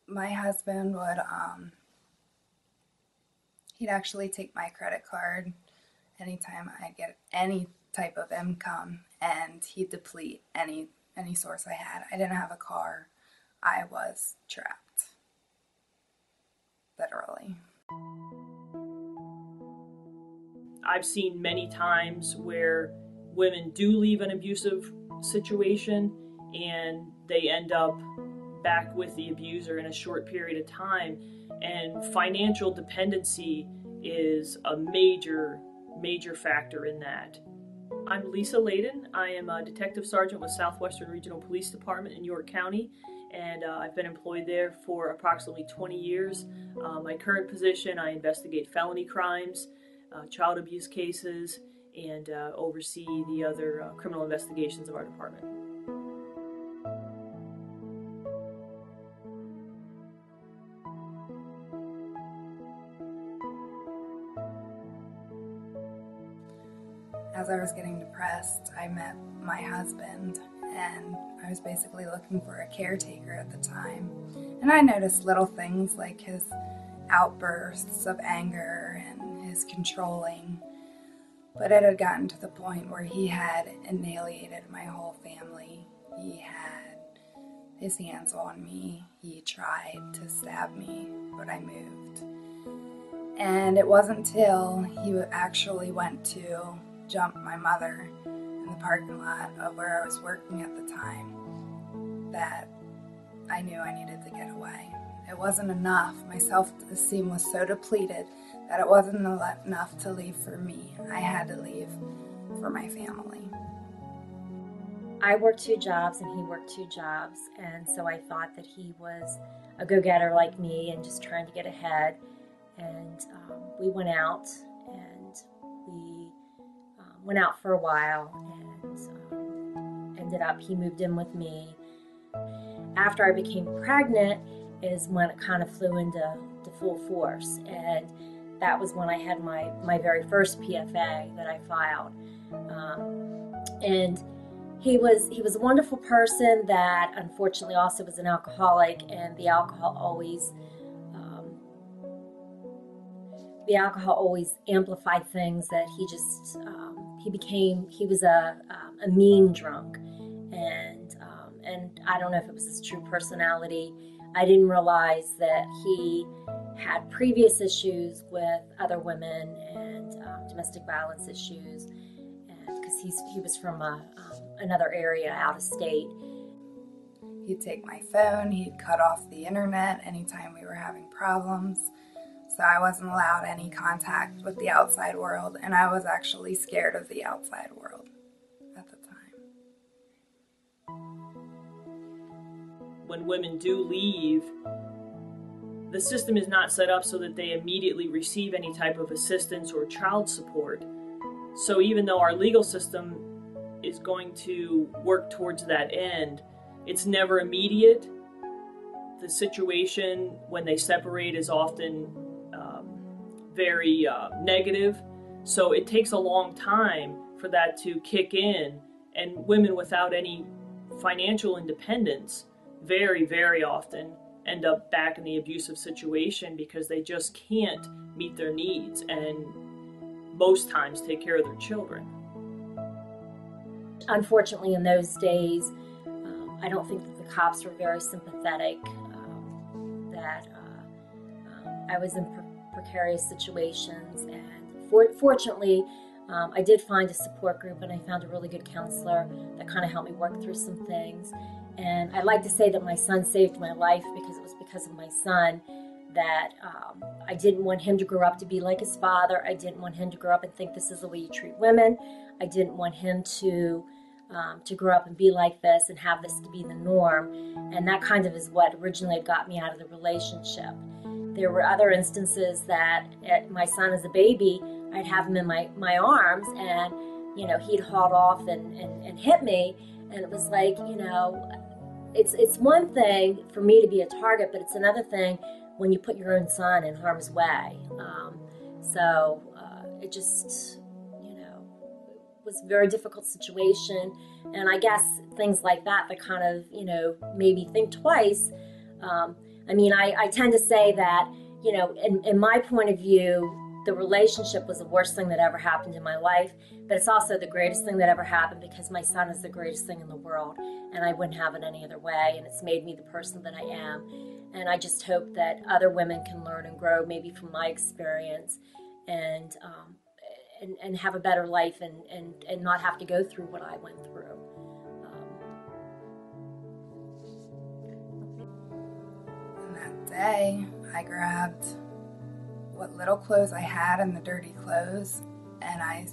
My husband would, he'd actually take my credit card anytime I get any type of income, and he'd deplete any source I had. I didn't have a car. I was trapped, literally. I've seen many times where women do leave an abusive situation and they end up back with the abuser in a short period of time. And financial dependency is a major, major factor in that. I'm Lisa Layden. I am a detective sergeant with Southwestern Regional Police Department in York County, and I've been employed there for approximately 20 years. My current position, I investigate felony crimes, child abuse cases, and oversee the other criminal investigations of our department. As I was getting depressed, I met my husband, and I was basically looking for a caretaker at the time. And I noticed little things like his outbursts of anger and his controlling. But it had gotten to the point where he had annihilated my whole family. He had his hands on me. He tried to stab me, but I moved. And it wasn't until he actually went to jump my mother in the parking lot of where I was working at the time that I knew I needed to get away. It wasn't enough. My self-esteem was so depleted that it wasn't enough to leave for me. I had to leave for my family. I worked 2 jobs and he worked 2 jobs, and so I thought that he was a go-getter like me and just trying to get ahead. And we went out, and we went out for a while, and ended up, he moved in with me. After I became pregnant is when it kind of flew into full force, and that was when I had my very first PFA that I filed. And he was a wonderful person that unfortunately also was an alcoholic, and the alcohol always amplified things. That he just he was a mean drunk, and I don't know if it was his true personality. I didn't realize that he had previous issues with other women and domestic violence issues, because he was from another area out of state. He'd take my phone, he'd cut off the internet anytime we were having problems. So I wasn't allowed any contact with the outside world, and I was actually scared of the outside world at the time. When women do leave, the system is not set up so that they immediately receive any type of assistance or child support. So even though our legal system is going to work towards that end, it's never immediate. The situation when they separate is often very negative. So it takes a long time for that to kick in, and women without any financial independence very, very often end up back in the abusive situation because they just can't meet their needs and most times take care of their children. Unfortunately, in those days, I don't think that the cops were very sympathetic, that I was in precarious situations, and fortunately, I did find a support group, and I found a really good counselor that kind of helped me work through some things. And I'd like to say that my son saved my life, because it was because of my son that I didn't want him to grow up to be like his father. I didn't want him to grow up and think this is the way you treat women. I didn't want him to grow up and be like this and have this to be the norm. And that kind of is what originally got me out of the relationship. There were other instances that my son as a baby, I'd have him in my arms, and he'd haul off and hit me, and it was like, it's one thing for me to be a target, but it's another thing when you put your own son in harm's way. So it just was a very difficult situation, and I guess things like that kind of made me think twice. I mean, I tend to say that, you know, in my point of view, the relationship was the worst thing that ever happened in my life, but it's also the greatest thing that ever happened because my son is the greatest thing in the world, and I wouldn't have it any other way, and it's made me the person that I am. And I just hope that other women can learn and grow maybe from my experience and have a better life and not have to go through what I went through. And that day, I grabbed what little clothes I had and the dirty clothes, and I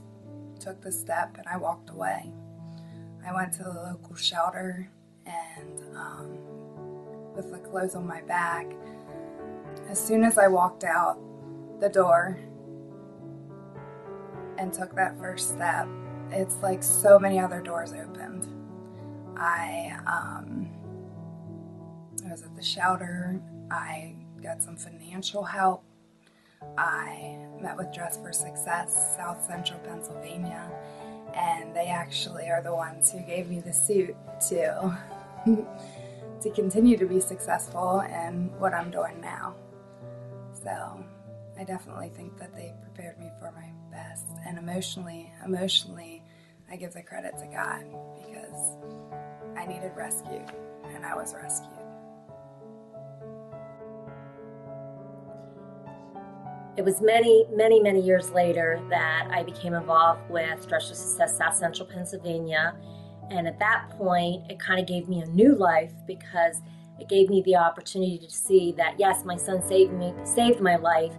took the step and I walked away. I went to the local shelter, and with the clothes on my back, as soon as I walked out the door and took that first step, it's like so many other doors opened. I was at the shelter. I got some financial help. I met with Dress for Success, South Central Pennsylvania, and they actually are the ones who gave me the suit to continue to be successful in what I'm doing now. So I definitely think that they prepared me for my best, and emotionally, I give the credit to God because I needed rescue, and I was rescued. It was many, many, many years later that I became involved with Dress for Success South Central Pennsylvania. And at that point, it kind of gave me a new life because it gave me the opportunity to see that, yes, my son saved my life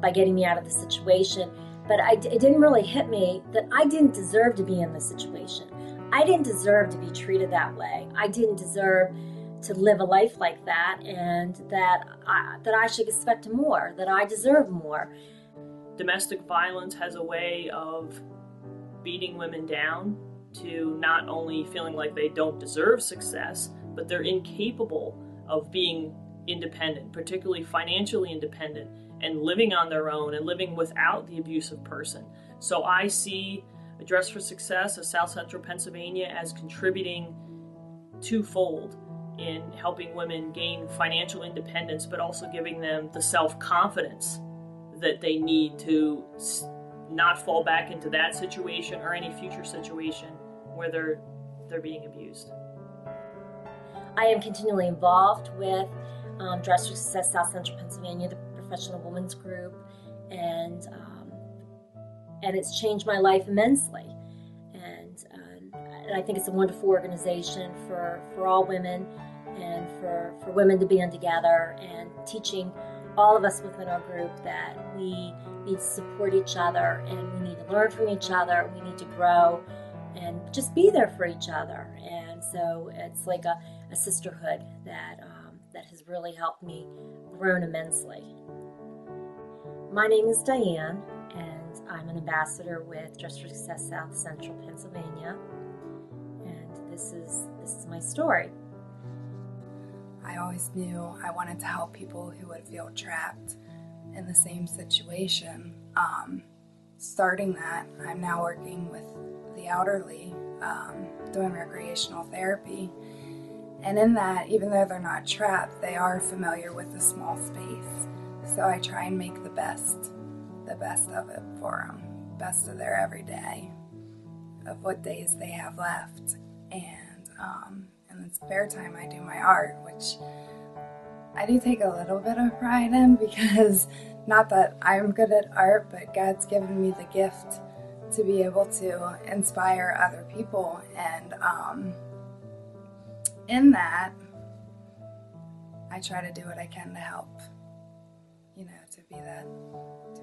by getting me out of the situation. But it didn't really hit me that I didn't deserve to be in this situation. I didn't deserve to be treated that way. I didn't deserve to live a life like that, and that I should expect more, that I deserve more. Domestic violence has a way of beating women down to not only feeling like they don't deserve success, but they're incapable of being independent, particularly financially independent, and living on their own and living without the abusive person. So I see Dress for Success of South Central Pennsylvania as contributing twofold in helping women gain financial independence, but also giving them the self-confidence that they need to not fall back into that situation or any future situation where they're being abused. I am continually involved with Dress for Success South Central Pennsylvania, the professional women's group, and it's changed my life immensely. And I think it's a wonderful organization for all women, and for women to be together, and teaching all of us within our group that we need to support each other, and we need to learn from each other, we need to grow, and just be there for each other. And so it's like a sisterhood that has really helped me grow immensely. My name is Diane, and I'm an ambassador with Dress for Success South Central Pennsylvania, and this is my story. I always knew I wanted to help people who would feel trapped in the same situation. Starting that, I'm now working with the elderly, doing recreational therapy. And in that, even though they're not trapped, they are familiar with the small space. So I try and make the best of it for them, best of their everyday, of what days they have left. And in the spare time, I do my art, which I do take a little bit of pride in, because not that I'm good at art, but God's given me the gift to be able to inspire other people. And in that, I try to do what I can to help, to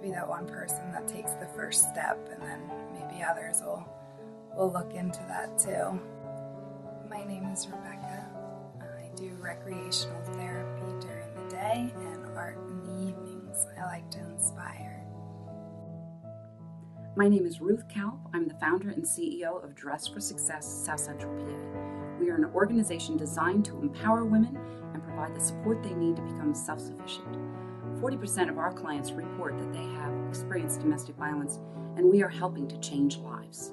be that one person that takes the first step, and then maybe others will look into that too. My name is Rebecca. I do recreational therapy during the day and art in the evenings. I like to inspire. My name is Ruth Kalp. I'm the founder and CEO of Dress for Success South Central PA. We are an organization designed to empower women and provide the support they need to become self-sufficient. 40% of our clients report that they have experienced domestic violence, and we are helping to change lives.